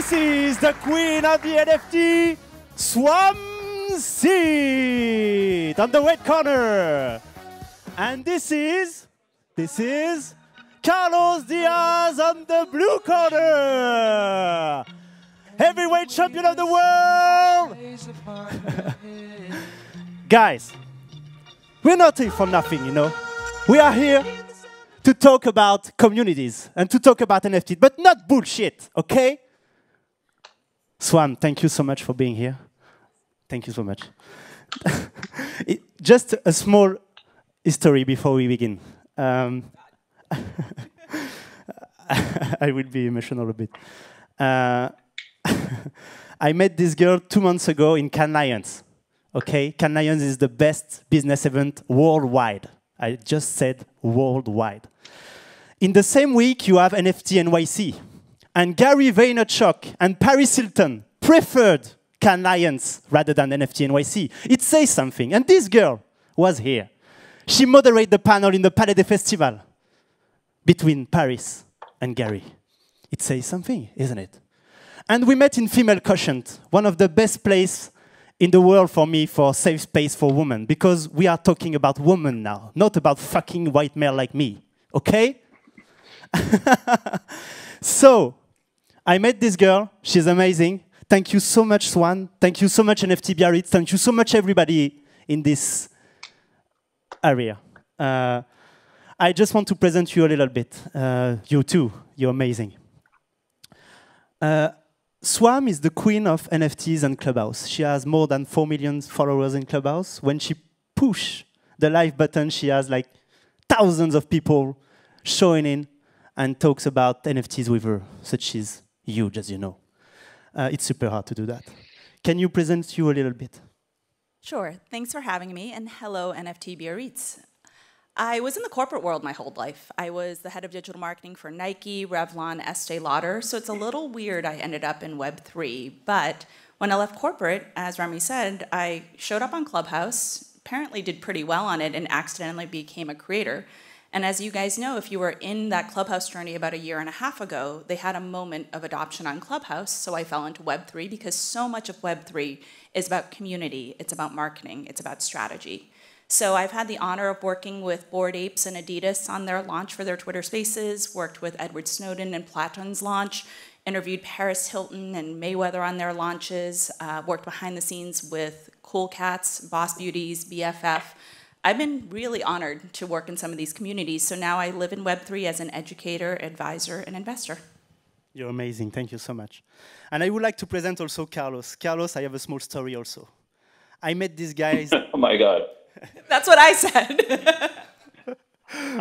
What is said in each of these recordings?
This is the queen of the NFT, Swam Seat on the red corner. And this is Carlos Diaz on the blue corner. Heavyweight champion of the world. Guys, we're not here for nothing, you know. We are here to talk about communities and to talk about NFT, but not bullshit, okay? Swam, thank you so much for being here. Thank you so much. Just a small history before we begin. I will be emotional a bit. I met this girl 2 months ago in Cannes Lions. Okay, Cannes Lions is the best business event worldwide. I just said worldwide. In the same week, you have NFT NYC. And Gary Vaynerchuk and Paris Hilton preferred Cannes Lions rather than NFT NYC. It says something. And this girl was here. She moderated the panel in the Palais des Festivals between Paris and Gary. It says something, isn't it? And we met in Female Quotient, one of the best places in the world for me for safe space for women, because we are talking about women now, not about fucking white male like me, okay? So, I met this girl, she's amazing. Thank you so much, Swan. Thank you so much, NFT Biarritz. Thank you so much, everybody in this area. I just want to present you a little bit. You too, you're amazing. Swam is the queen of NFTs and Clubhouse. She has more than 4 million followers in Clubhouse. When she pushes the live button, she has like thousands of people showing in and talks about NFTs with her, such as huge, as you know. It's super hard to do that. Can you present you a little bit? Sure. Thanks for having me, and hello, NFT Biarritz. I was in the corporate world my whole life. I was the head of digital marketing for Nike, Revlon, Estee Lauder, so it's a little weird I ended up in Web3. But when I left corporate, as Remy said, I showed up on Clubhouse, apparently did pretty well on it, and accidentally became a creator. And as you guys know, if you were in that Clubhouse journey about 1.5 years ago, they had a moment of adoption on Clubhouse, so I fell into Web3 because so much of Web3 is about community, it's about marketing, it's about strategy. So I've had the honor of working with Bored Apes and Adidas on their launch for their Twitter Spaces, worked with Edward Snowden and Platon's launch, interviewed Paris Hilton and Mayweather on their launches, worked behind the scenes with Cool Cats, Boss Beauties, BFF. I've been really honored to work in some of these communities, so now I live in Web3 as an educator, advisor, and investor. You're amazing, thank you so much. And I would like to present also Carlos. Carlos, I have a small story also. I met these guys. Oh my God. That's what I said.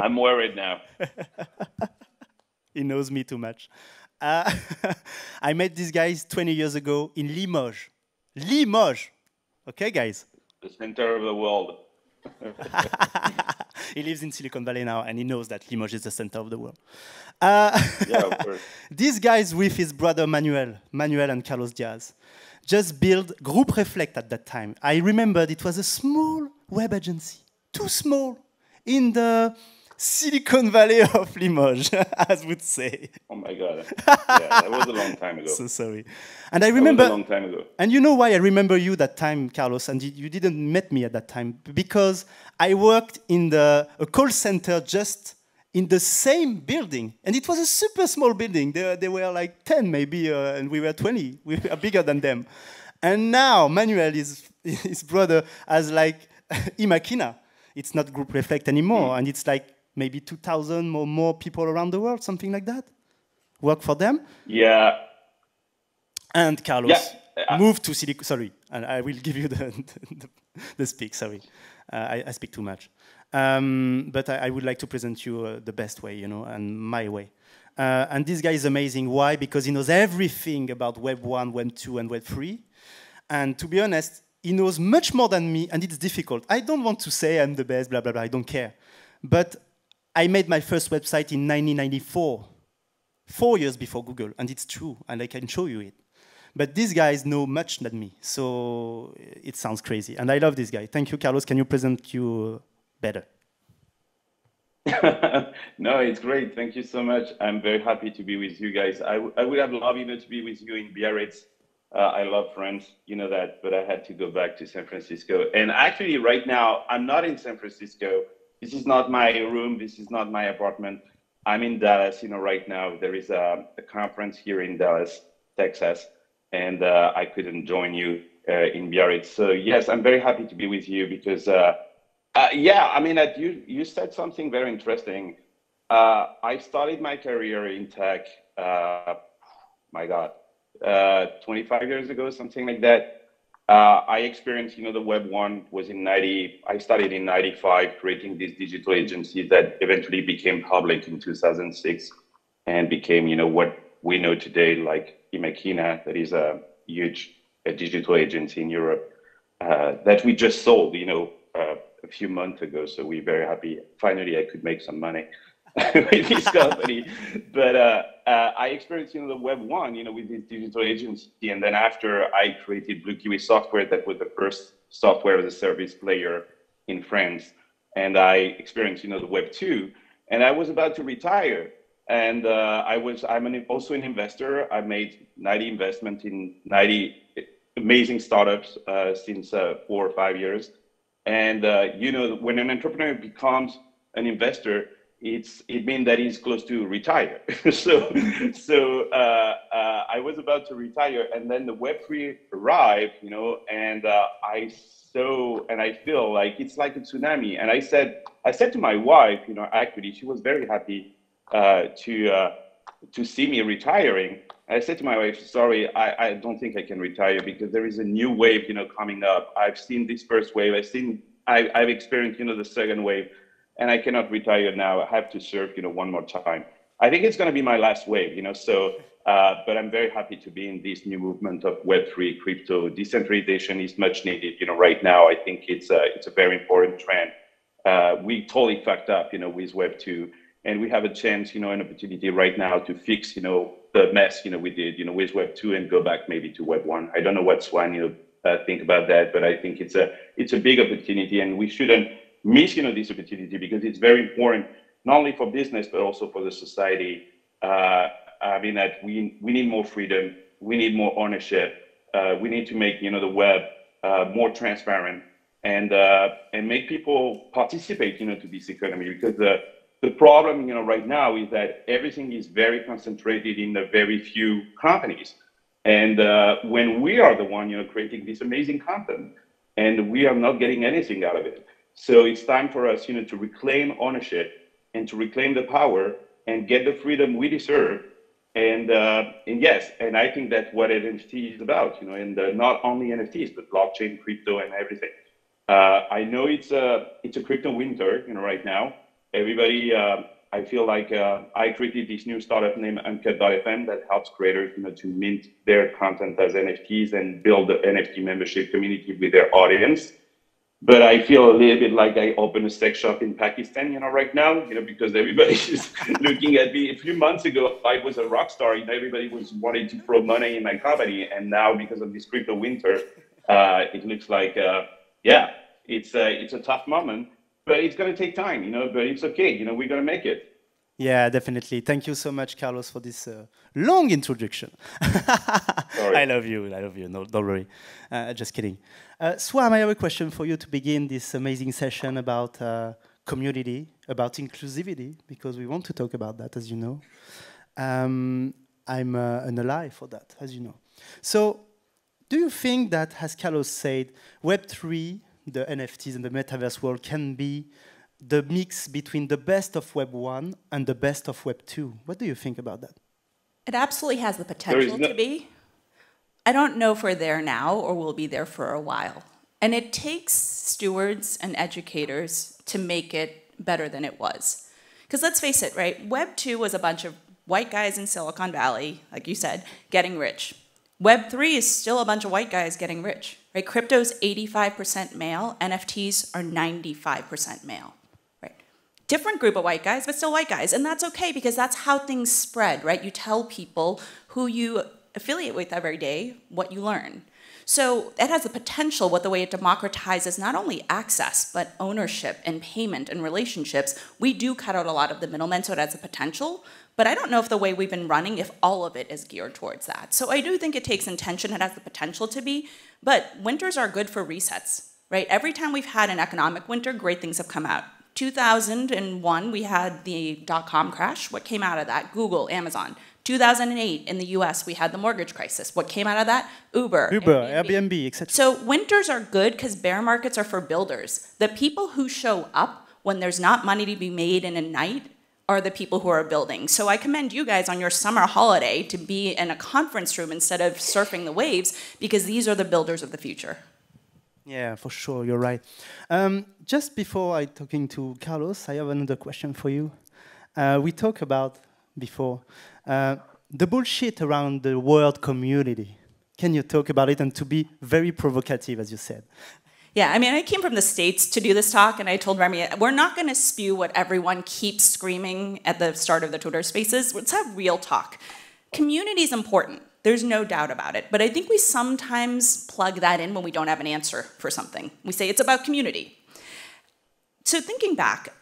I'm worried now. He knows me too much. I met these guys 20 years ago in Limoges. Limoges! Okay, guys? The center of the world. He lives in Silicon Valley now, and he knows that Limoges is the center of the world. Yeah, of course. These guys with his brother Manuel and Carlos Diaz, just built Group Reflect at that time. I remembered it was a small web agency, too small, in the Silicon Valley of Limoges, as would say. Oh my God. Yeah, that was a long time ago. So sorry. And I remember, that was a long time ago. And you know why I remember you that time, Carlos, and you didn't meet me at that time? Because I worked in a call center just in the same building. And it was a super small building. They were like 10 maybe, and we were 20. We were bigger than them. And now Manuel, his brother, has like Imakina. It's not Group Reflect anymore. And it's like maybe 2,000 or more people around the world, something like that. Work for them. Yeah. And Carlos moved to Silicon. Sorry, and I will give you the speak. Sorry, I speak too much. But I would like to present you the best way, you know, and my way. And this guy is amazing. Why? Because he knows everything about Web 1, Web 2, and Web 3. And to be honest, he knows much more than me, and it's difficult. I don't want to say I'm the best, blah, blah, blah. I don't care. But I made my first website in 1994, 4 years before Google, and it's true, and I can show you it. But these guys know much than me, so it sounds crazy. And I love this guy. Thank you, Carlos. Can you present you better? No, it's great. Thank you so much. I'm very happy to be with you guys. I would have loved, to be with you in Biarritz. I love France, you know that, but I had to go back to San Francisco. And actually, right now, I'm not in San Francisco. This is not my room. This is not my apartment. I'm in Dallas, right now. There is a conference here in Dallas, Texas, and I couldn't join you in Biarritz. So yes, I'm very happy to be with you because yeah, you said something very interesting. I started my career in tech. My God, 25 years ago, something like that. I experienced, the Web one was in 90. I started in 95, creating this digital agency that eventually became public in 2006, and became, what we know today, like Imakina, that is a huge digital agency in Europe that we just sold, a few months ago. So we're very happy. Finally, I could make some money with this company. But I experienced, the Web one, with this digital agency, and then after I created Blue Kiwi Software, that was the first software as a service player in France, and I experienced, the Web two, and I was about to retire. And also an investor. I made 90 investments in 90 amazing startups since 4 or 5 years. And when an entrepreneur becomes an investor, it means that he's close to retire. So I was about to retire, and then the Web3 arrived, and I saw and I feel like it's like a tsunami. And I said to my wife, actually, she was very happy to see me retiring. I said to my wife, sorry, I don't think I can retire because there is a new wave, coming up. I've seen this first wave. I've experienced, the second wave, and I cannot retire now. I have to serve, one more time. I think it's going to be my last wave, but I'm very happy to be in this new movement of Web3 crypto. Decentralization is much needed, right now. I think it's a very important trend. We totally fucked up, with Web2. And we have a chance, an opportunity right now to fix, the mess, we did, with Web 2 and go back maybe to Web 1. I don't know what Swan, think about that, but I think it's a big opportunity, and we shouldn't miss, this opportunity because it's very important, not only for business, but also for the society. That we need more freedom. We need more ownership. We need to make, the web more transparent and make people participate, to this economy, because the problem, right now is that everything is very concentrated in a very few companies. And when we are the one, creating this amazing content, and we are not getting anything out of it. So it's time for us, to reclaim ownership and to reclaim the power and get the freedom we deserve. And yes, and I think that's what NFT is about, and not only NFTs, but blockchain, crypto, and everything. I know it's a crypto winter, right now. Everybody, I feel like I created this new startup named Uncut.fm that helps creators, to mint their content as NFTs and build the NFT membership community with their audience. But I feel a little bit like I opened a sex shop in Pakistan, right now, because everybody is looking at me. A few months ago, I was a rock star, everybody was wanting to throw money in my company. And now, because of this crypto winter, it looks like, yeah, it's a tough moment. But it's going to take time, but it's okay. We're going to make it. Yeah, definitely. Thank you so much, Carlos, for this long introduction. I love you. I love you. No, don't worry. Just kidding. Swam, I have a question for you to begin this amazing session about community, about inclusivity, because we want to talk about that, as you know. I'm an ally for that, as you know. So do you think that, as Carlos said, Web3, the NFTs and the metaverse world can be the mix between the best of Web 1 and the best of Web 2? What do you think about that? It absolutely has the potential to be. I don't know if we're there now or we'll be there for a while. And it takes stewards and educators to make it better than it was. Because let's face it, right? Web 2 was a bunch of white guys in Silicon Valley, like you said, getting rich. Web 3 is still a bunch of white guys getting rich. Right? Crypto's 85% male, NFTs are 95% male. Right? Different group of white guys, but still white guys. And that's okay because that's how things spread, right? You tell people who you affiliate with every day what you learn. So it has the potential, what the way it democratizes not only access, but ownership and payment and relationships. We do cut out a lot of the middlemen, so it has the potential. But I don't know if the way we've been running, if all of it is geared towards that. So I do think it takes intention, it has the potential to be, but winters are good for resets, right? Every time we've had an economic winter, great things have come out. 2001, we had the dot-com crash. What came out of that? Google, Amazon. 2008, in the US, we had the mortgage crisis. What came out of that? Uber, Airbnb, etc. So winters are good because bear markets are for builders. The people who show up when there's not money to be made in a night are the people who are building. So I commend you guys on your summer holiday to be in a conference room instead of surfing the waves, because these are the builders of the future. Yeah, for sure, you're right. Just before I talking to Carlos, I have another question for you. We talked about before the bullshit around the word community. Can you talk about it, and to be very provocative, as you said? Yeah, I mean, I came from the States to do this talk, and I told Remy, we're not going to spew what everyone keeps screaming at the start of the Twitter spaces. Let's have real talk. Community is important. There's no doubt about it. But I think we sometimes plug that in when we don't have an answer for something. We say it's about community. So thinking back,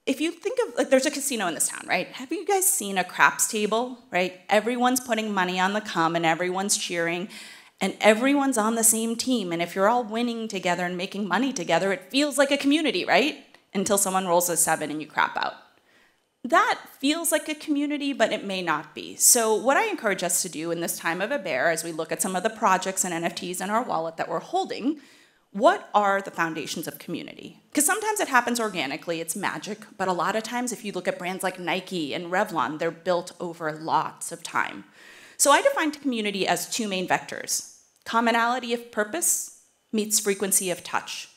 if you think of, like, there's a casino in this town, right? Have you guys seen a craps table, right? Everyone's putting money on the come and everyone's cheering and everyone's on the same team. And if you're all winning together and making money together, it feels like a community, right? Until someone rolls a 7 and you crap out. That feels like a community, but it may not be. So what I encourage us to do in this time of a bear, as we look at some of the projects and NFTs in our wallet that we're holding, what are the foundations of community? Because sometimes it happens organically, it's magic, but a lot of times if you look at brands like Nike and Revlon, they're built over lots of time. So I define community as 2 main vectors. Commonality of purpose meets frequency of touch.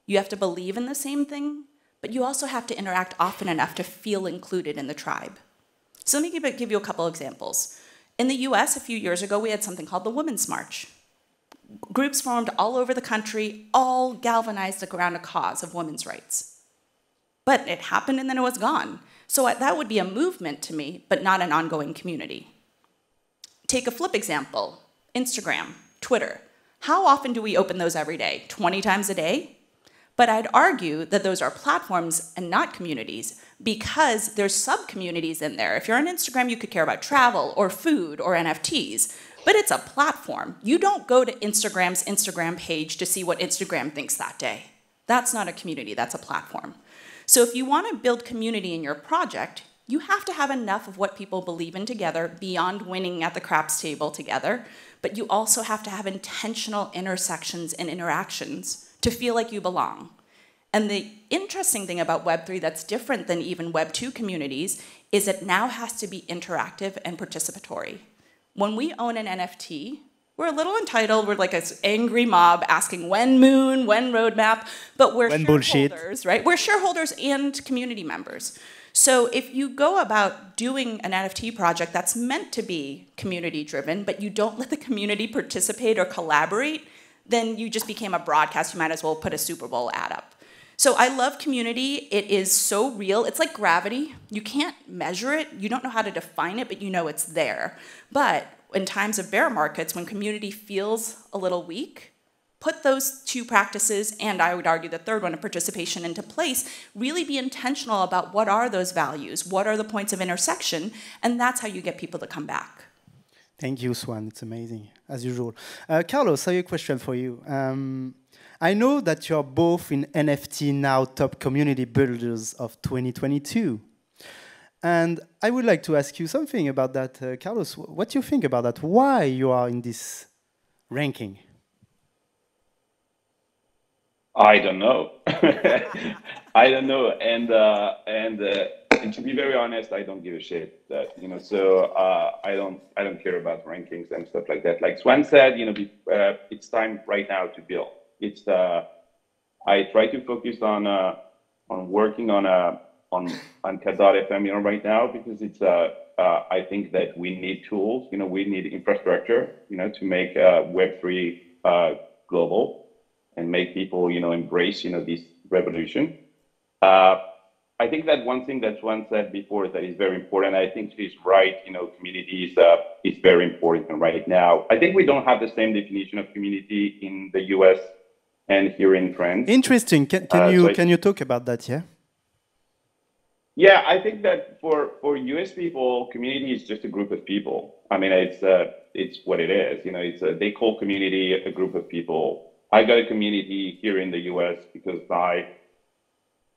You have to believe in the same thing, but you also have to interact often enough to feel included in the tribe. So let me give you a couple examples. In the US, a few years ago, we had something called the Women's March. Groups formed all over the country, all galvanized around a cause of women's rights. But it happened and then it was gone. So that would be a movement to me, but not an ongoing community. Take a flip example, Instagram, Twitter. How often do we open those every day? 20 times a day? But I'd argue that those are platforms and not communities, because there's sub-communities in there. If you're on Instagram, you could care about travel or food or NFTs. But it's a platform. You don't go to Instagram's Instagram page to see what Instagram thinks that day. That's not a community, that's a platform. So if you want to build community in your project, you have to have enough of what people believe in together beyond winning at the craps table together, but you also have to have intentional intersections and interactions to feel like you belong. And the interesting thing about Web3 that's different than even Web 2 communities is it now has to be interactive and participatory. When we own an NFT, we're a little entitled. We're like an angry mob asking when moon, when roadmap, but we're shareholders, right? We're shareholders and community members. So if you go about doing an NFT project that's meant to be community driven, but you don't let the community participate or collaborate, then you just became a broadcast. You might as well put a Super Bowl ad up. So I love community. It is so real. It's like gravity. You can't measure it. You don't know how to define it, but you know it's there. But in times of bear markets, when community feels a little weak, put those 2 practices, and I would argue the third one, of participation, into place. Really be intentional about what are those values, what are the points of intersection, and that's how you get people to come back. Thank you, Swan. It's amazing, as usual. Carlos, I have a question for you. I know that you're both in NFT Now Top Community Builders of 2022. And I would like to ask you something about that, Carlos. What do you think about that? Why you are in this ranking? I don't know. I don't know. And to be very honest, I don't give a shit. So I don't care about rankings and stuff like that. Like Swan said, it's time right now to build. It's I try to focus on working on Cat.fm right now, because it's I think that we need tools. We need infrastructure. To make Web3 global and make people embrace this revolution. I think that one thing that Juan said before that is very important. I think she's right. Community is very important right now. I think we don't have the same definition of community in the U.S. and here in France. Interesting. Can you talk about that? Yeah. Yeah, I think that for US people, community is just a group of people. I mean, it's what it is. They call community a group of people. I got a community here in the US because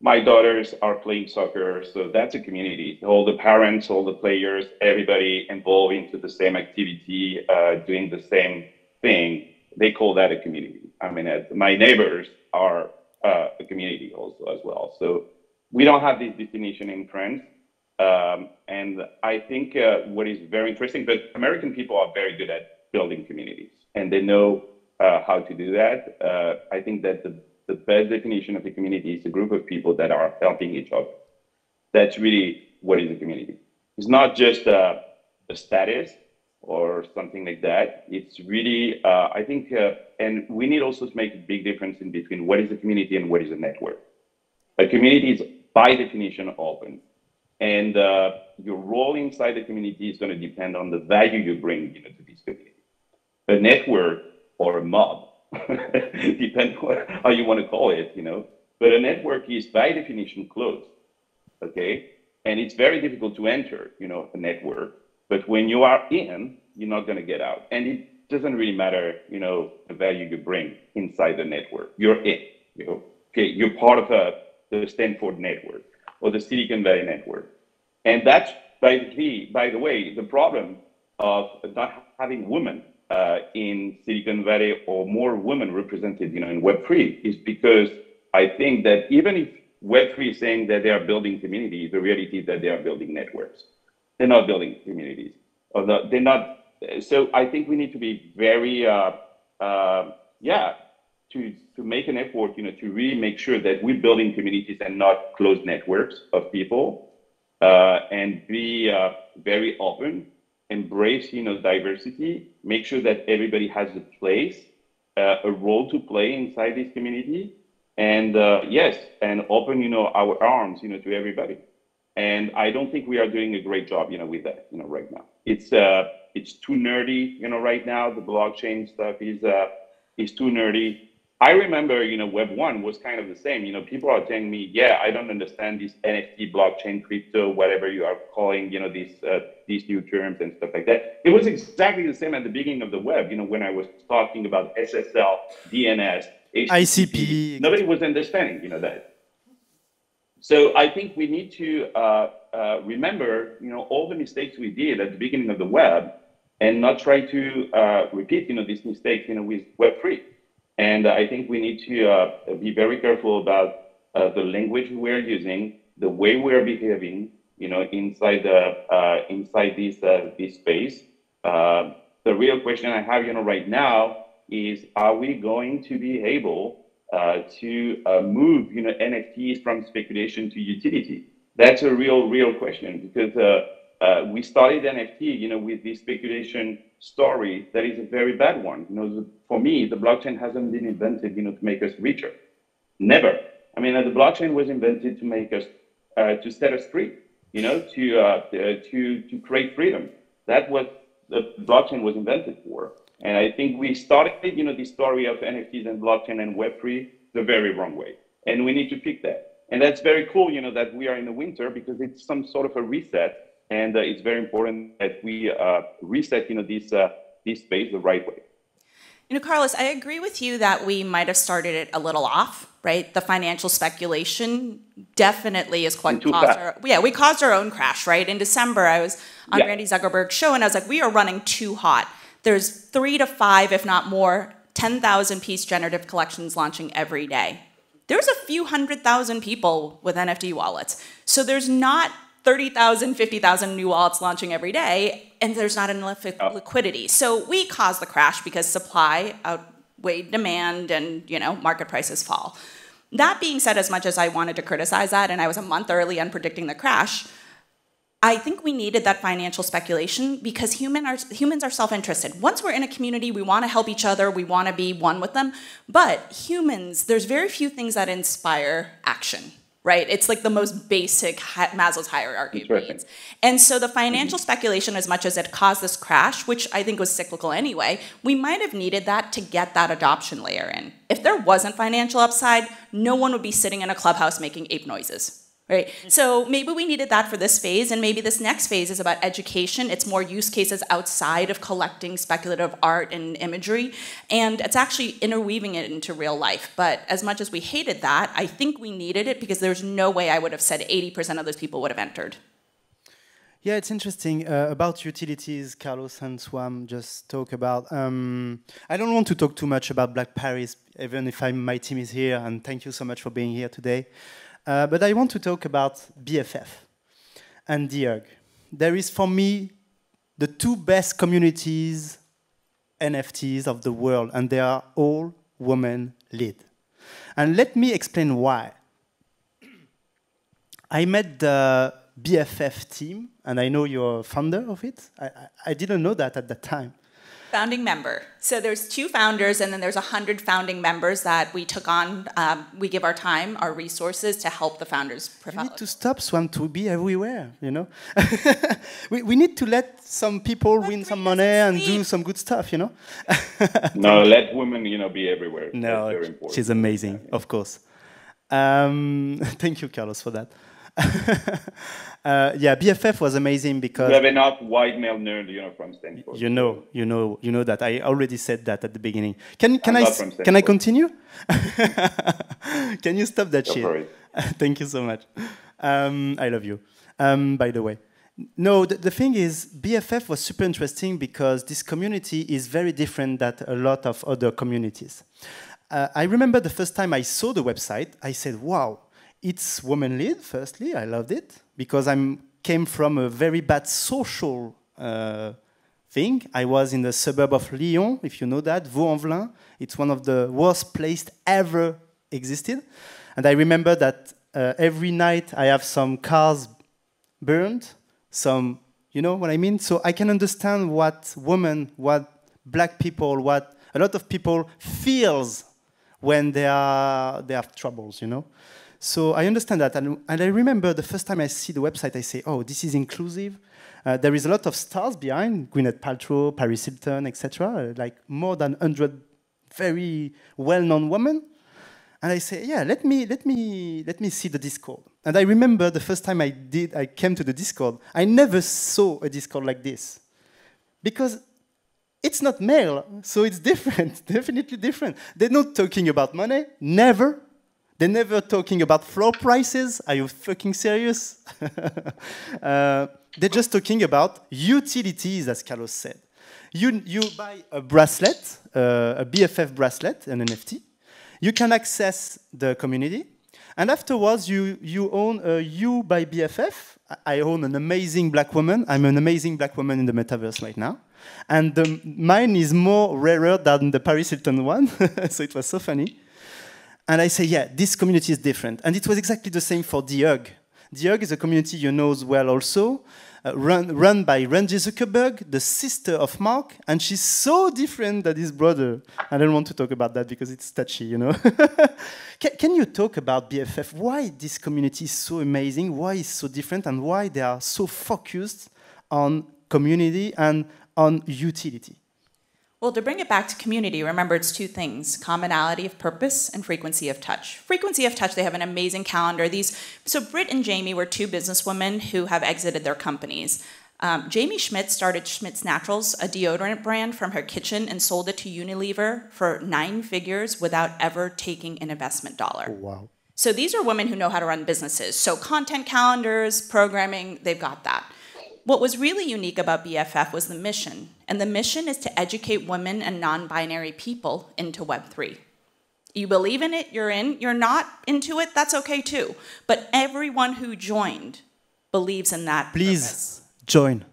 my daughters are playing soccer, so that's a community. All the parents, all the players, everybody involved into the same activity, doing the same thing. They call that a community. I mean, my neighbors are a community also as well. So we don't have this definition in France. And I think what is very interesting, but American people are very good at building communities and they know how to do that. I think that the best definition of a community is a group of people that are helping each other. That's really what is a community. It's not just a status or something like that. It's really, I think, and we need also to make a big difference in between what is a community and what is a network. A community is by definition open. And your role inside the community is going to depend on the value you bring to this community. A network or a mob, depends how you want to call it, But a network is by definition closed, okay? And it's very difficult to enter, a network. But when you are in, you're not going to get out. And it doesn't really matter, the value you bring inside the network. You're in, okay? You're part of the Stanford network or the Silicon Valley network. And that's, by the way, the problem of not having women in Silicon Valley or more women represented, in Web3 is because I think that even if Web3 is saying that they are building community, the reality is that they are building networks. They're not building communities. They're not. So I think we need to be very, to make an effort, to really make sure that we're building communities and not closed networks of people, and be very open, embrace, diversity, make sure that everybody has a place, a role to play inside this community, and yes, and open, our arms, to everybody. And I don't think we are doing a great job, with that, right now. It's too nerdy, right now. The blockchain stuff is too nerdy. I remember, Web 1 was kind of the same. People are telling me, yeah, I don't understand this NFT, blockchain, crypto, whatever you are calling, these new terms and stuff like that. It was exactly the same at the beginning of the web, when I was talking about SSL, DNS, HTTP. ICP. Nobody was understanding, that. So I think we need to remember, all the mistakes we did at the beginning of the web and not try to repeat, these mistakes, with Web3. And I think we need to be very careful about the language we're using, the way we're behaving, inside this space. The real question I have, right now is, are we going to be able to move, NFTs from speculation to utility? That's a real question, because we started NFT, with this speculation story that is a very bad one. For me, the blockchain hasn't been invented, to make us richer. Never. I mean, the blockchain was invented to make us, to set us free, to create freedom. That was the blockchain was invented for. And I think we started, the story of NFTs and blockchain and Web3 the very wrong way. And we need to fix that. And that's very cool, that we are in the winter, because it's some sort of a reset. And it's very important that we reset, this space the right way. Carlos, I agree with you that we might have started it a little off, right? The financial speculation definitely is quite we caused our own crash, right? In December, I was on Randy Zuckerberg's show, and I was like, we are running too hot. There's 3 to 5, if not more, 10,000-piece generative collections launching every day. There's a few 100,000 people with NFT wallets. So there's not 30,000, 50,000 new wallets launching every day, and there's not enough liquidity. So we caused the crash because supply outweighed demand and, market prices fall. That being said, as much as I wanted to criticize that, and I was a month early on predicting the crash, I think we needed that financial speculation because humans are self-interested. Once we're in a community, we want to help each other, we want to be one with them. But humans, there's very few things that inspire action. right? It's like the most basic Maslow's hierarchy of needs. And so the financial speculation, as much as it caused this crash, which I think was cyclical anyway, we might have needed that to get that adoption layer in. If there wasn't financial upside, no one would be sitting in a clubhouse making ape noises. Right? So maybe we needed that for this phase, and maybe this next phase is about education. It's more use cases outside of collecting speculative art and imagery, and it's actually interweaving it into real life. But as much as we hated that, I think we needed it because there's no way I would have said 80% of those people would have entered. Yeah, it's interesting. About utilities, Carlos and Swam just talk about. I don't want to talk too much about Black Paris, even if my team is here, and thank you so much for being here today. But I want to talk about BFF and DIRG. There is, for me, the two best communities NFTs of the world, and they are all women-led. And let me explain why. I met the BFF team, and I know you're a founder of it. I didn't know that at the time. Founding member. So there's 2 founders, and then there's 100 founding members that we took on. We give our time, our resources to help the founders prevail. We need to stop Swam to be everywhere, you know? we need to let some people win some money and do some good stuff, you know? No, let women, be everywhere. No, that's very important. She's amazing, of course. Thank you, Carlos, for that. Yeah, BFF was amazing because you have enough white male nerd, from Stanford. You know that I already said that at the beginning. Can I continue? Can you stop that shit? For it. Thank you so much. I love you. By the way, no, the thing is, BFF was super interesting because this community is very different than a lot of other communities. I remember the first time I saw the website, I said, wow. It's woman-led, firstly. I loved it because I came from a very bad social thing. I was in the suburb of Lyon, if you know that, Vaux-en-Velin. It's one of the worst places ever existed. And I remember that every night I have some cars burned, you know what I mean? So I can understand what women, what black people, what a lot of people feels when they have troubles, you know? So I understand that, and I remember the first time I see the website, I say, oh, this is inclusive. There is a lot of stars behind, Gwyneth Paltrow, Paris Hilton, etc., like more than 100 very well-known women. And I say, yeah, let me see the Discord. And I remember the first time I came to the Discord, I never saw a Discord like this. Because it's not male, so it's different, definitely different. They're not talking about money, never. They're never talking about floor prices. Are you fucking serious? They're just talking about utilities, as Carlos said. You buy a bracelet, a BFF bracelet, an NFT. You can access the community. And afterwards, you own a U by BFF. I own an amazing black woman. I'm an amazing black woman in the metaverse right now. And mine is more rarer than the Paris Hilton one. So it was so funny. And I say, yeah, this community is different. And it was exactly the same for DIRG. DIRG is a community you know well also, run by Randy Zuckerberg, the sister of Mark, and she's so different than his brother. I don't want to talk about that because it's touchy, you know. Can you talk about BFF? Why this community is so amazing, why it's so different, and why they are so focused on community and on utility? Well, to bring it back to community, remember it's 2 things, commonality of purpose and frequency of touch. Frequency of touch, they have an amazing calendar. So Britt and Jamie were 2 businesswomen who have exited their companies. Jamie Schmidt started Schmidt's Naturals, a deodorant brand, from her kitchen and sold it to Unilever for 9 figures without ever taking an investment dollar. Oh, wow. So these are women who know how to run businesses. So content calendars, programming, they've got that. What was really unique about BFF was the mission. And the mission is to educate women and non-binary people into Web3. You believe in it, you're in. You're not into it, that's okay too. But everyone who joined believes in that purpose. Join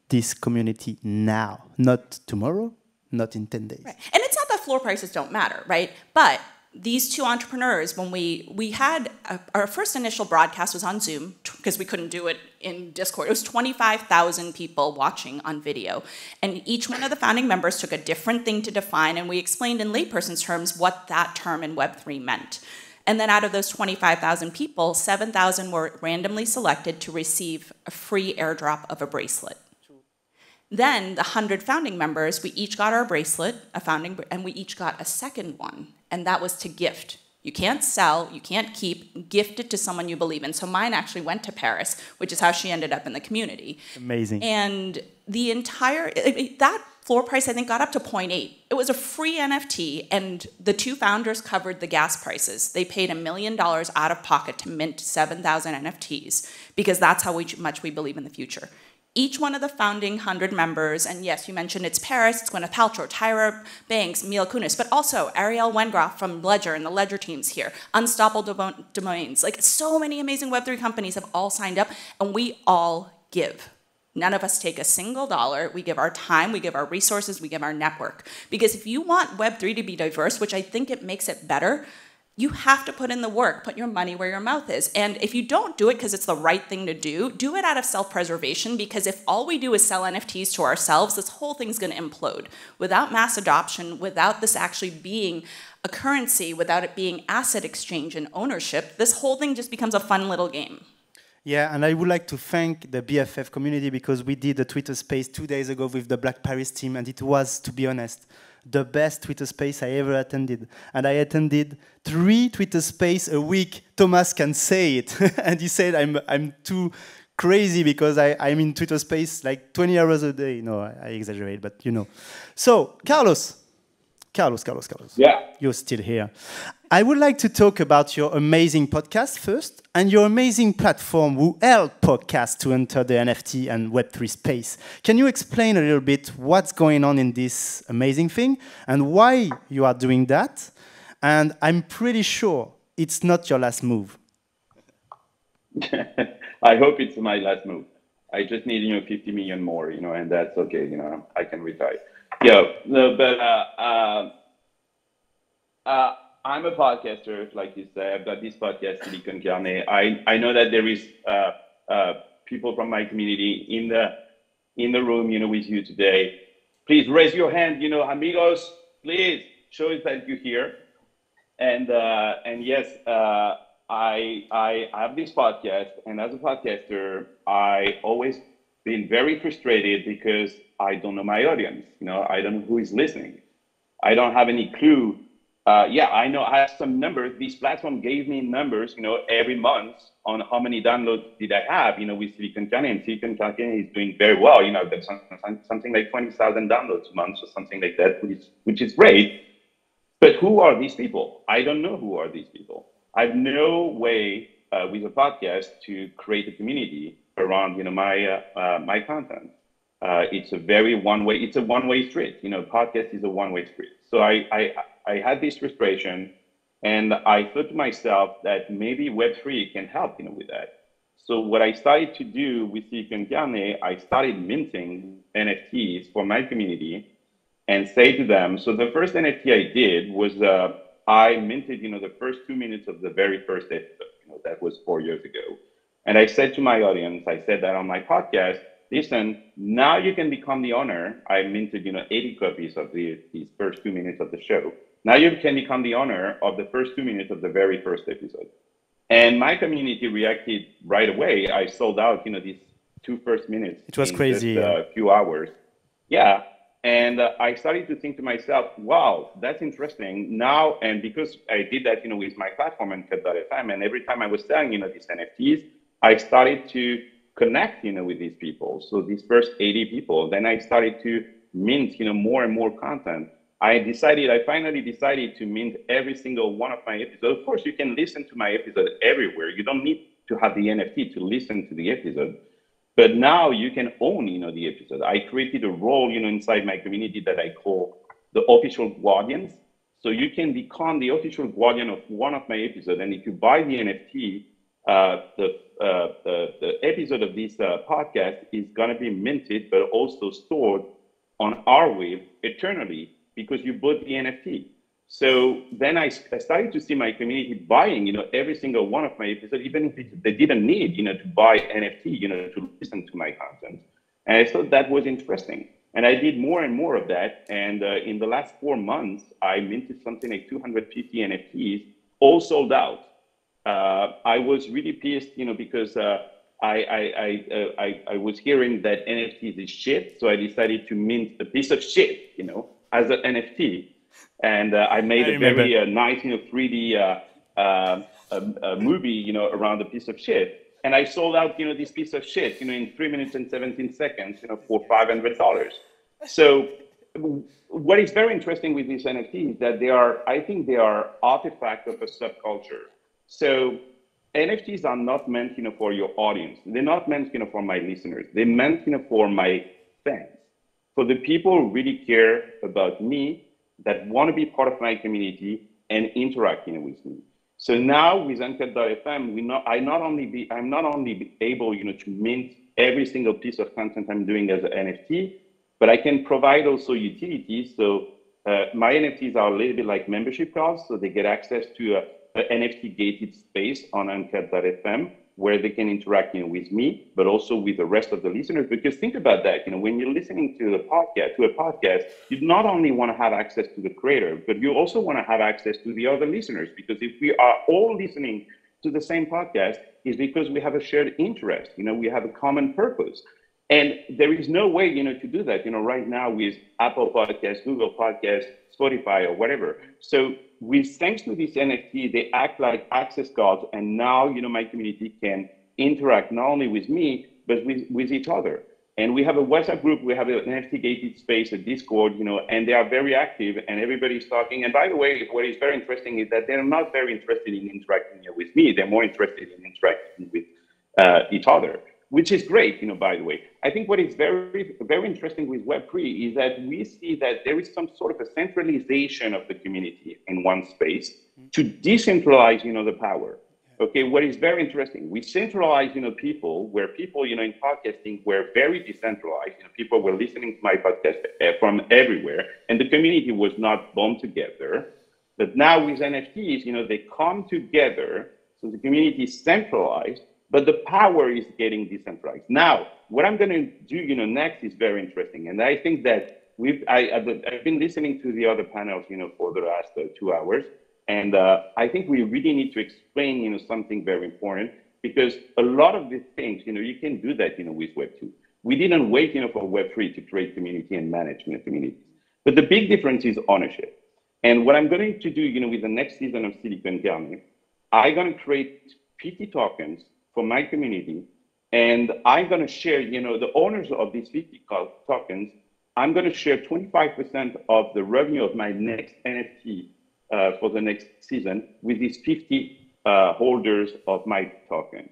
this community now, not tomorrow, not in 10 days. Right. And it's not that floor prices don't matter, right? But these 2 entrepreneurs, when we had our first initial broadcast was on Zoom because we couldn't do it in Discord. It was 25,000 people watching on video. And each one of the founding members took a different thing to define, and we explained in layperson's terms what that term in Web3 meant. And then out of those 25,000 people, 7,000 were randomly selected to receive a free airdrop of a bracelet. Then the 100 founding members, we each got our bracelet, and we each got a second one, and that was to gift. You can't sell, you can't keep, gift it to someone you believe in. So mine actually went to Paris, which is how she ended up in the community. Amazing. And the entire, that floor price I think got up to 0.8. It was a free NFT, and the two founders covered the gas prices. They paid $1 million out of pocket to mint 7,000 NFTs, because that's how much we believe in the future. Each one of the founding 100 members, and yes, you mentioned it's Paris, it's Gwyneth Paltrow, Tyra Banks, Mila Kunis, but also Ariel Wengroff from Ledger and the Ledger teams here, Unstoppable Domains. Like, so many amazing Web3 companies have all signed up, and we all give. None of us take a single dollar. We give our time, we give our resources, we give our network. Because if you want Web3 to be diverse, which I think it makes it better, you have to put in the work, put your money where your mouth is. And if you don't do it because it's the right thing to do it out of self-preservation, because if all we do is sell NFTs to ourselves, this whole thing's gonna implode. Without mass adoption, without this actually being a currency, without it being asset exchange and ownership, this whole thing just becomes a fun little game. Yeah, and I would like to thank the BFF community, because we did a Twitter space 2 days ago with the Black Paris team, and it was, to be honest, the best Twitter space I ever attended. And I attended 3 Twitter space a week. Thomas can say it. And he said I'm too crazy because I'm in Twitter space like 20 hours a day. No, I exaggerate, but you know. So, Carlos. Yeah. You're still here. I would like to talk about your amazing podcast first, and your amazing platform who helped podcasts to enter the NFT and Web3 space. Can you explain a little bit what's going on in this amazing thing and why you are doing that? And I'm pretty sure it's not your last move. I hope it's my last move. I just need, 50 million more, and that's okay, I can retire. Yeah, no, but I'm a podcaster, like you said. I've got this podcast, Silicon Carne. I know that there is people from my community in the room, with you today. Please raise your hand, amigos. Please show us that you're here. And yes, I have this podcast, and as a podcaster, I always been very frustrated because I don't know my audience. I don't know who is listening. I don't have any clue. Yeah, I know I have some numbers. This platform gave me numbers, every month on how many downloads did I have, with Silicon Carne, and Silicon Carne is doing very well. There's something like 20,000 downloads a month or something like that, which is great. But who are these people? I don't know who are these people. I have no way with a podcast to create a community around, my content. It's a very one-way street. Podcast is a one-way street. So I had this frustration, and I thought to myself that maybe Web3 can help, with that. So what I started to do with Silicon Carne, I started minting NFTs for my community and say to them, so the first NFT I did was I minted, the first 2 minutes of the very first episode. That was 4 years ago. And I said to my audience, I said that on my podcast, listen, now you can become the owner. I minted, 80 copies of these first 2 minutes of the show. Now you can become the owner of the first 2 minutes of the very first episode. And my community reacted right away. I sold out, these 2 first minutes. It was crazy. Just a few hours. Yeah. And I started to think to myself, wow, that's interesting. Now, and because I did that, with my platform and Cut.fm, and every time I was selling, these NFTs, I started to connect, with these people. So these first 80 people, then I started to mint, more and more content. I finally decided to mint every single one of my episodes. Of course, you can listen to my episode everywhere. You don't need to have the NFT to listen to the episode. But now you can own, the episode. I created a role, inside my community that I call the official guardians. So you can become the official guardian of one of my episodes. And if you buy the NFT, the episode of this podcast is going to be minted, but also stored on our web eternally because you bought the NFT. So then I started to see my community buying, every single one of my episodes, even if they didn't need, to buy NFT, to listen to my content. And I thought that was interesting. And I did more and more of that. And in the last 4 months, I minted something like 250 NFTs all sold out. I was really pissed, because I was hearing that NFTs is shit, so I decided to mint a piece of shit, as an NFT, and I made a very nice, 3D movie, around a piece of shit, and I sold out, this piece of shit, in 3 minutes and 17 seconds, for $500. So what is very interesting with these NFTs is that I think they are artifact of a subculture. So NFTs are not meant, for your audience. They're not meant, for my listeners. They're meant, for my fans, for the people who really care about me, that want to be part of my community and interact, with me. So now with Uncut.fm, I'm not only able, to mint every single piece of content I'm doing as an NFT, but I can provide also utilities. So my NFTs are a little bit like membership cards, so they get access to an NFT gated space on Uncut.fm where they can interact, with me, but also with the rest of the listeners. Because think about that, when you're listening to a podcast, you not only want to have access to the creator, but you also want to have access to the other listeners. Because if we are all listening to the same podcast, it's because we have a shared interest. We have a common purpose. And there is no way, to do that, right now with Apple Podcasts, Google Podcasts, Spotify, or whatever. So thanks to this NFT, they act like access cards. And now, my community can interact not only with me, but with each other. And we have a WhatsApp group, we have an NFT gated space, a Discord, and they are very active and everybody's talking. And by the way, what is very interesting is that they're not very interested in interacting with me. They're more interested in interacting with each other, which is great, by the way. I think what is very, very interesting with Web3 is that we see that there is some sort of a centralization of the community in one space to decentralize, the power. Okay, what is very interesting, we centralize, people, where people, in podcasting were very decentralized. People were listening to my podcast from everywhere, and the community was not bound together. But now with NFTs, they come together, so the community is centralized, but the power is getting decentralized. Now, what I'm going to do, next is very interesting, and I think that I've been listening to the other panels, for the last 2 hours, and I think we really need to explain, something very important, because a lot of these things, you can do that, with Web2. We didn't wait, for Web3 to create community and manage, communities. But the big difference is ownership. And what I'm going to do, with the next season of Silicon Valley, I'm going to create PT tokens for my community, and I'm going to share, the owners of these 50 tokens, I'm going to share 25% of the revenue of my next NFT for the next season with these 50 holders of my token.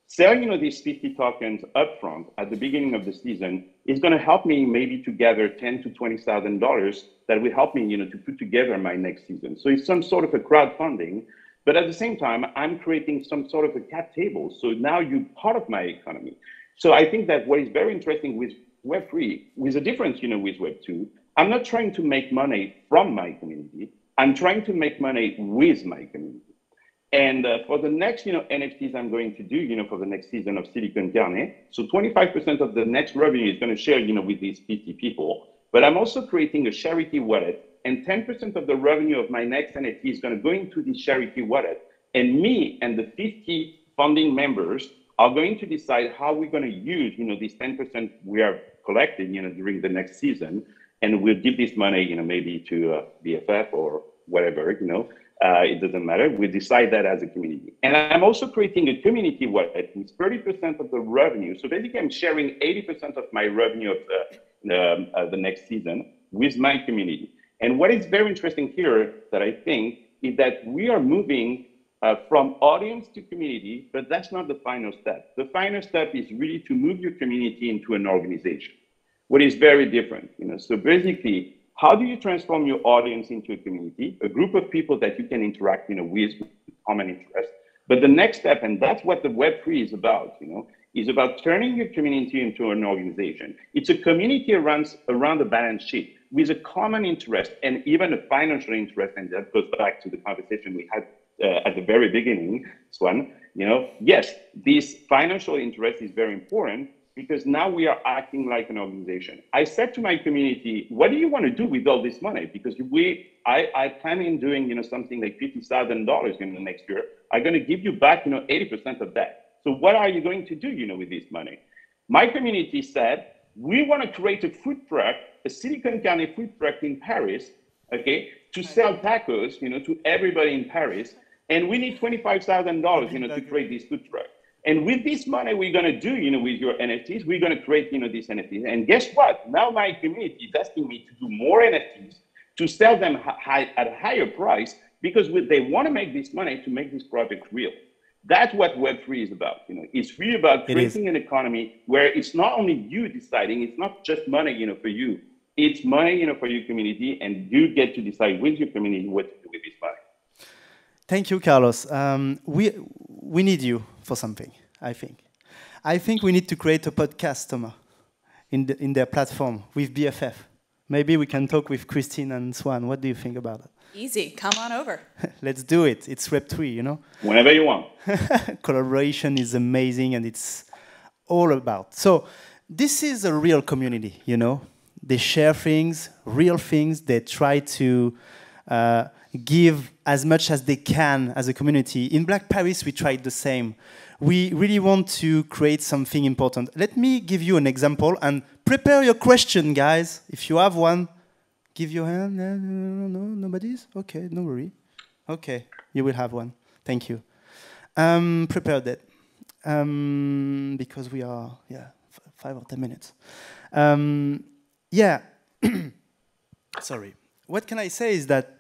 Selling, these 50 tokens upfront at the beginning of the season is going to help me maybe to gather $10,000 to $20,000 that will help me, to put together my next season. So it's some sort of a crowdfunding. But at the same time, I'm creating some sort of a cap table. So now you're part of my economy. So I think that what is very interesting with Web3, with a difference, with Web2, I'm not trying to make money from my community. I'm trying to make money with my community. And for the next, NFTs I'm going to do, for the next season of Silicon Valley, so 25% of the next revenue is going to share, with these 50 people. But I'm also creating a charity wallet, and 10% of the revenue of my next NFT is going to go into this charity wallet. And me and the 50 funding members are going to decide how we're going to use, this 10% we are collecting, during the next season. And we'll give this money, maybe to BFF or whatever, it doesn't matter. We decide that as a community. And I'm also creating a community wallet with 30% of the revenue. So basically, I'm sharing 80% of my revenue of the next season with my community. And what is very interesting here that I think is that we are moving from audience to community, but that's not the final step. The final step is really to move your community into an organization, what is very different. So basically, how do you transform your audience into a community, a group of people that you can interact, with common interest? But the next step, and that's what the Web3 is about, is about turning your community into an organization. It's a community around a balance sheet with a common interest and even a financial interest. And that goes back to the conversation we had at the very beginning, Swan. Yes, this financial interest is very important, because now we are acting like an organization. I said to my community, what do you want to do with all this money? Because I plan in doing, something like $50,000 in the next year. I'm going to give you back, 80% of that. So what are you going to do, with this money? My community said, we want to create a food truck, a Silicon Valley food truck in Paris, okay, to sell tacos, to everybody in Paris. And we need $25,000, to create this food truck. And with this money, we're going to do, with your NFTs, we're going to create, these NFTs. And guess what? Now my community is asking me to do more NFTs, to sell them at a higher price, because they want to make this money to make this project real. That's what Web3 is about. It's really about creating an economy where it's not only you deciding, it's not just money, for you. It's money, for your community, and you get to decide with your community what to do with this money. Thank you, Carlos. We need you for something, I think. I think we need to create a podcast, Thomas, in their platform with BFF. Maybe we can talk with Christine and Swan. What do you think about it? Easy. Come on over. Let's do it. It's Web3, Whenever you want. Collaboration is amazing, and it's all about. So this is a real community, They share things, real things. They try to give as much as they can as a community. In Black Paris, we tried the same. We really want to create something important. Let me give you an example, and prepare your question, guys. If you have one, give your hand. No, nobody's? Okay, no worry. Okay, you will have one. Thank you. Prepare that. Because we are, 5 or 10 minutes. Sorry. What can I say is that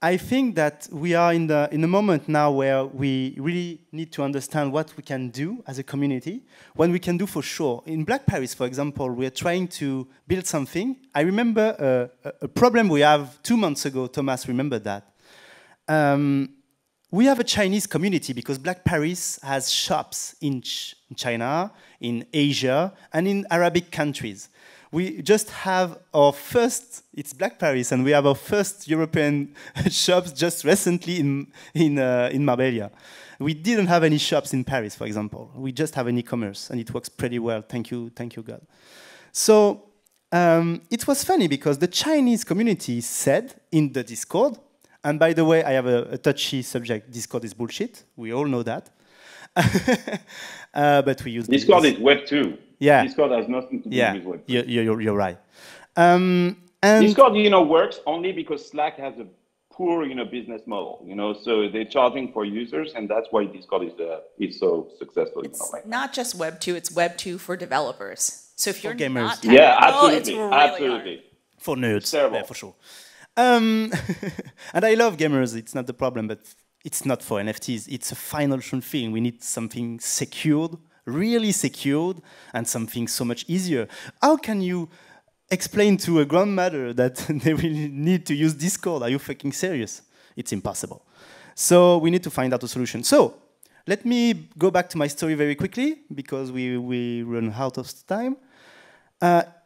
I think that we are in a moment now where we really need to understand what we can do as a community, what we can do for sure. In Black Paris, for example, we are trying to build something. I remember a problem we have 2 months ago. Thomas, remember that. We have a Chinese community because Black Paris has shops in China, in Asia, and in Arabic countries. We just have our first, it's Black Paris, and we have our first European shops just recently in Marbella. We didn't have any shops in Paris, for example. We just have an e-commerce, and it works pretty well. Thank you, God. So it was funny because the Chinese community said in the Discord, and by the way, I have a touchy subject. Discord is bullshit. We all know that. But we use Discord is Web 2. Yeah. Discord has nothing to do with Web 2. You're right. And Discord, works only because Slack has a poor, business model. So they're charging for users, and that's why Discord is so successful. It's not just Web 2; it's Web 2 for developers. So if you're gamers. not technical, it's really absolutely. hard. For nerds, terrible. Yeah, for sure. And I love gamers. It's not the problem, but it's not for NFTs. It's a financial thing. We need something secured, really secured, and something so much easier. How can you explain to a grandmother that they will need to use Discord? Are you fucking serious? It's impossible. So we need to find out a solution. So let me go back to my story very quickly, because we run out of time.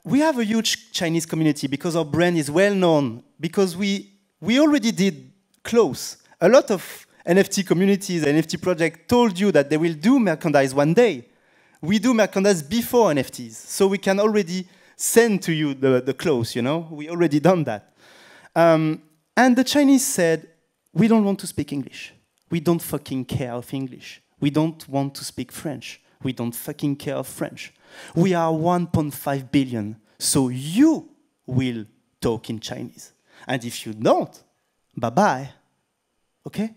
We have a huge Chinese community because our brand is well known, because we already did close. A lot of NFT communities, NFT projects told you that they will do merchandise one day. We do merchandise before NFTs, so we can already send to you the clothes, We already done that. And the Chinese said, we don't want to speak English. We don't fucking care of English. We don't want to speak French. We don't fucking care of French. We are 1.5 billion, so you will talk in Chinese. And if you don't, bye-bye. Okay?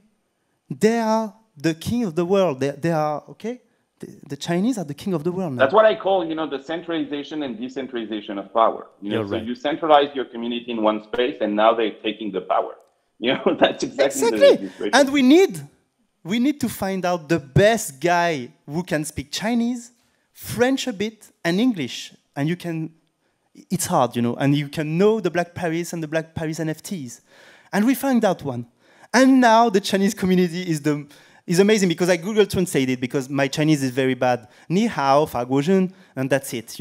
They are the king of the world. They are, okay? The Chinese are the king of the world now. That's what I call, the centralization and decentralization of power. So right. You centralize your community in one space, and now they're taking the power. That's exactly. The and we need to find out the best guy who can speak Chinese, French a bit, and English. And you can, it's hard, and you can know the Black Paris and the Black Paris NFTs. And we found out one. And now the Chinese community is amazing, because I Google translated, because my Chinese is very bad. Ni hao, fa guozhen, and that's it,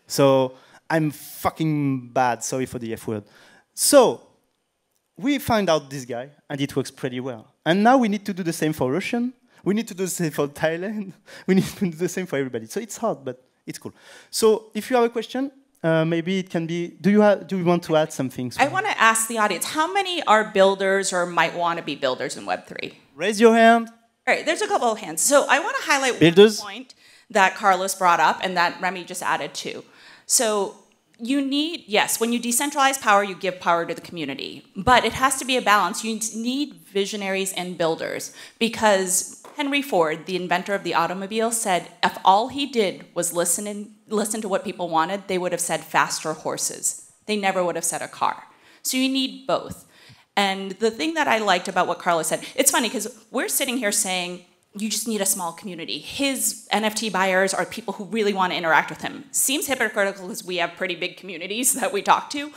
So I'm fucking bad, sorry for the F word. So we find out this guy, and it works pretty well. And now we need to do the same for Russian. We need to do the same for Thailand. We need to do the same for everybody. So it's hard, but it's cool. So if you have a question, maybe it can be, do you want to add something? I want to ask the audience, how many are builders or might want to be builders in Web3? Raise your hand. All right, there's a couple of hands. So I want to highlight Builders. one point that Carlos brought up and that Remy just added to. So you need, yes, when you decentralize power, you give power to the community. But it has to be a balance. You need visionaries and builders because Henry Ford, the inventor of the automobile, said if all he did was listen to what people wanted, they would have said faster horses. They never would have said a car. So you need both. And the thing that I liked about what Carlos said, it's funny because we're sitting here saying, you just need a small community. His NFT buyers are people who really want to interact with him. Seems hypocritical because we have pretty big communities that we talk to,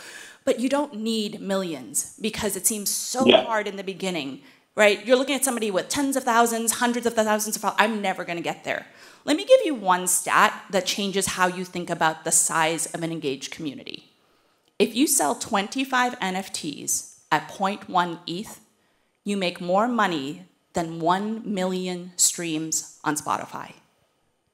but you don't need millions because it seems so hard in the beginning, right? You're looking at somebody with tens of thousands, hundreds of thousands of followers. I'm never going to get there. Let me give you one stat that changes how you think about the size of an engaged community. If you sell 25 NFTs at 0.1 ETH, you make more money than 1 million streams on Spotify.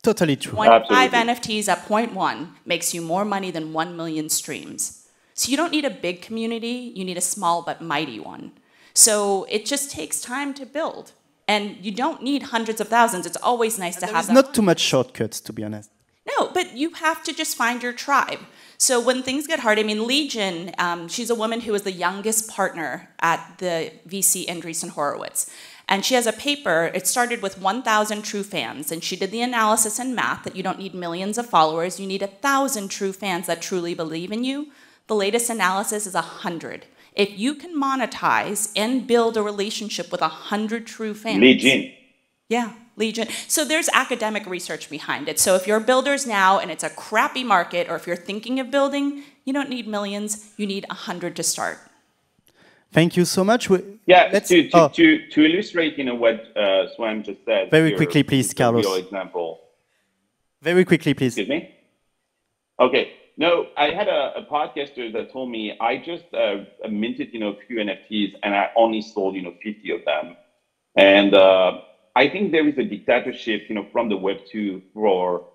Totally true. 25 NFTs at 0.1 makes you more money than 1 million streams. So you don't need a big community, you need a small but mighty one. So it just takes time to build. And you don't need hundreds of thousands. It's always nice to have that. There's not too much shortcuts, to be honest. No, but you have to just find your tribe. So when things get hard, I mean, Legion, she's a woman who was the youngest partner at the VC Andreessen Horowitz. And she has a paper, it started with 1,000 true fans, and she did the analysis and math that you don't need millions of followers, you need 1,000 true fans that truly believe in you. The latest analysis is 100. If you can monetize and build a relationship with 100 true fans. Legion. Yeah, Legion. So there's academic research behind it. So if you're builders now and it's a crappy market, or if you're thinking of building, you don't need millions, you need 100 to start. Thank you so much. Yeah, to illustrate, what Swam just said. Very quickly, please, Carlos. Your example. Very quickly, please. Excuse me? Okay. No, I had a podcaster that told me I just minted, a few NFTs and I only sold, 50 of them. And I think there is a dictatorship, from the Web 2 for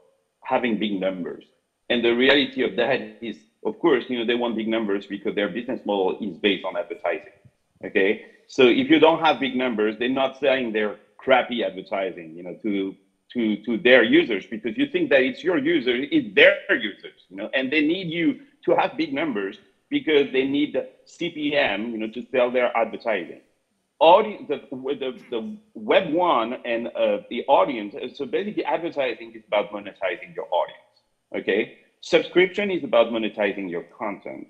having big numbers. And the reality of that is, of course, they want big numbers because their business model is based on advertising. Okay, so if you don't have big numbers, they're not selling their crappy advertising, to their users because you think that it's your user, it's their users, and they need you to have big numbers because they need CPM, to sell their advertising. The Web 1 and the audience, so basically advertising is about monetizing your audience, okay? Subscription is about monetizing your content,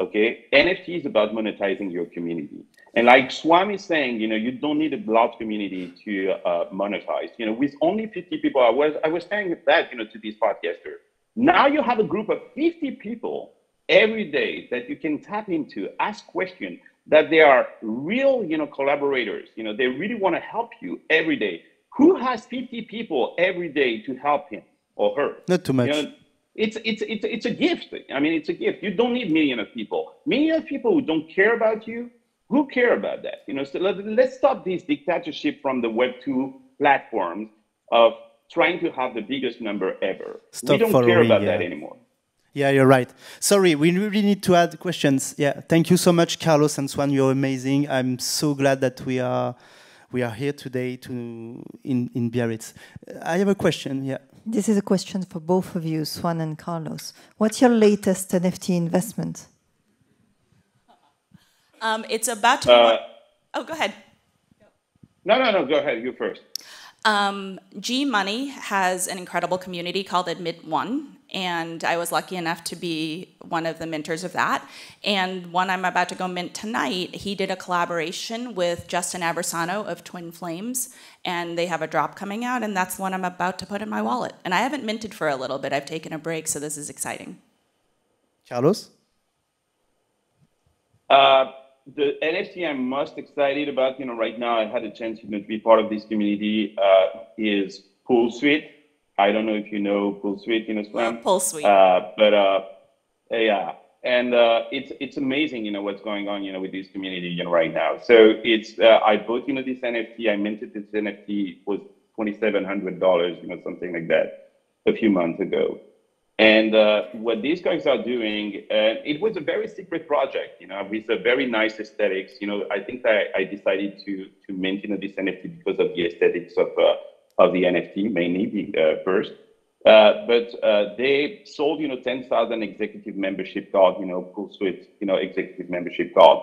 okay? NFT is about monetizing your community. And like Swam is saying, you don't need a large community to monetize. With only 50 people, I was saying that, to this podcaster. Now you have a group of 50 people every day that you can tap into, ask questions, that they are real, collaborators. They really want to help you every day. Who has 50 people every day to help him or her? Not too much. It's a gift. I mean, it's a gift. You don't need millions of people. Millions of people who don't care about you, who care about that? So let's stop this dictatorship from the Web 2 platforms of trying to have the biggest number ever. We don't care about that anymore. Yeah, you're right. Sorry, we really need to add questions. Yeah, thank you so much, Carlos and Swan. You're amazing. I'm so glad that we are here today in Biarritz. I have a question. Yeah. This is a question for both of you, Swan and Carlos. What's your latest NFT investment? It's about to. Oh, go ahead. No. Go ahead. You first. G Money has an incredible community called Admit One, and I was lucky enough to be one of the minters of that. And one I'm about to go mint tonight, he did a collaboration with Justin Aversano of Twin Flames, and they have a drop coming out, and that's one I'm about to put in my wallet. And I haven't minted for a little bit. I've taken a break, so this is exciting. Carlos? The NFT I'm most excited about, right now, I had a chance, to be part of this community, is Pool Suite. I don't know if you know Pool Suite, Swam. Pool Suite. Yeah, and it's amazing, what's going on, with this community, right now. So it's I bought, this NFT. I minted this NFT was $2,700, something like that. a few months ago. And what these guys are doing, it was a very secret project, with a very nice aesthetics. I think that I decided to mint, this NFT because of the aesthetics of the NFT, mainly first. But they sold, 10,000 executive membership card, full suite, executive membership card.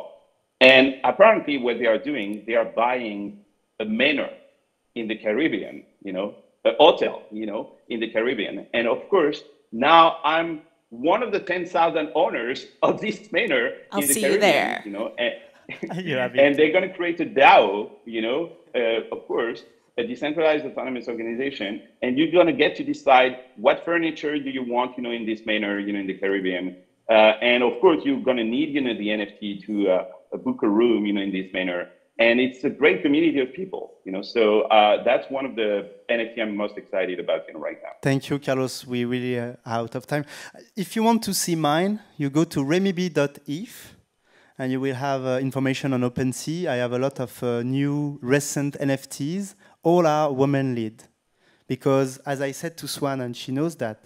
And apparently what they are doing, they are buying a manor in the Caribbean, a hotel, in the Caribbean. And of course, now I'm one of the 10,000 owners of this manor in the Caribbean, and they're going to create a DAO, of course, a decentralized autonomous organization, and you're going to get to decide what furniture do you want, in this manor, in the Caribbean. And of course, you're going to need, the NFT to book a room, in this manor. And it's a great community of people, So that's one of the NFT I'm most excited about, right now. Thank you, Carlos. We really are out of time. If you want to see mine, you go to remib.eth, and you will have information on OpenSea. I have a lot of new, recent NFTs. All are women-led, because as I said to Swan, and she knows that,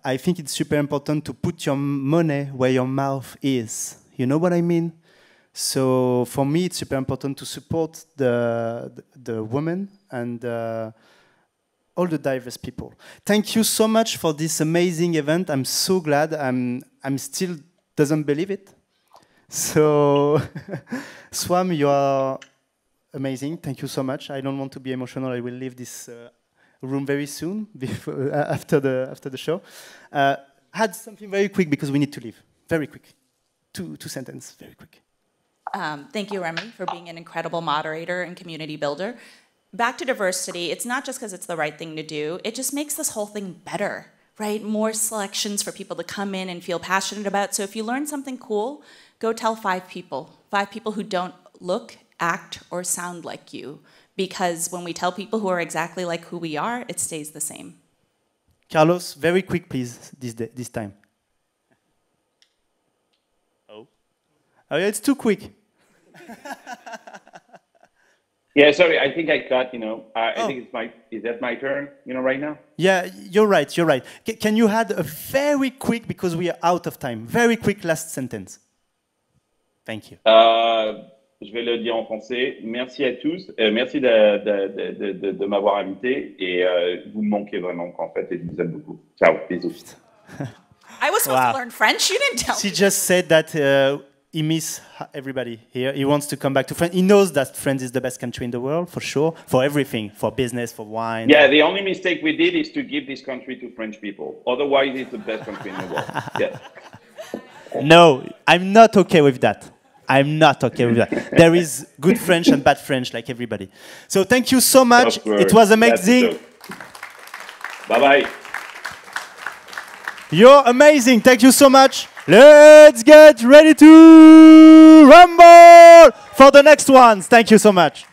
I think it's super important to put your money where your mouth is. You know what I mean? So for me, it's super important to support the women and all the diverse people. Thank you so much for this amazing event. I'm so glad. I'm still doesn't believe it. So Swam, you are amazing. Thank you so much. I don't want to be emotional. I will leave this room very soon after the show. Add something very quick because we need to leave. Very quick. Two sentences. Very quick. Thank you, Remy, for being an incredible moderator and community builder. Back to diversity, it's not just because it's the right thing to do, it just makes this whole thing better, right? More selections for people to come in and feel passionate about. So if you learn something cool, go tell 5 people who don't look, act, or sound like you. Because when we tell people who are exactly like who we are, it stays the same. Carlos, very quick, please, this time. Oh, yeah, it's too quick. Yeah, sorry, I think I cut, I think is that my turn, right now? Yeah, you're right. Can you add a very quick, because we are out of time, very quick last sentence? Thank you. Je vais le dire en français. Merci à tous. Merci de m'avoir invité et vous me manquez vraiment, en fait, et je vous aime beaucoup. Ciao, bisous. I was supposed to learn French, you didn't tell me. She just said that he misses everybody here. He wants to come back to France. He knows that France is the best country in the world, for sure, for everything, for business, for wine. Yeah, the only mistake we did is to give this country to French people. Otherwise, it's the best country in the world. Yes. No, I'm not okay with that. I'm not okay with that. There is good French and bad French, like everybody. So thank you so much. It was amazing. Bye-bye. You're amazing. Thank you so much. Let's get ready to rumble for the next ones. Thank you so much.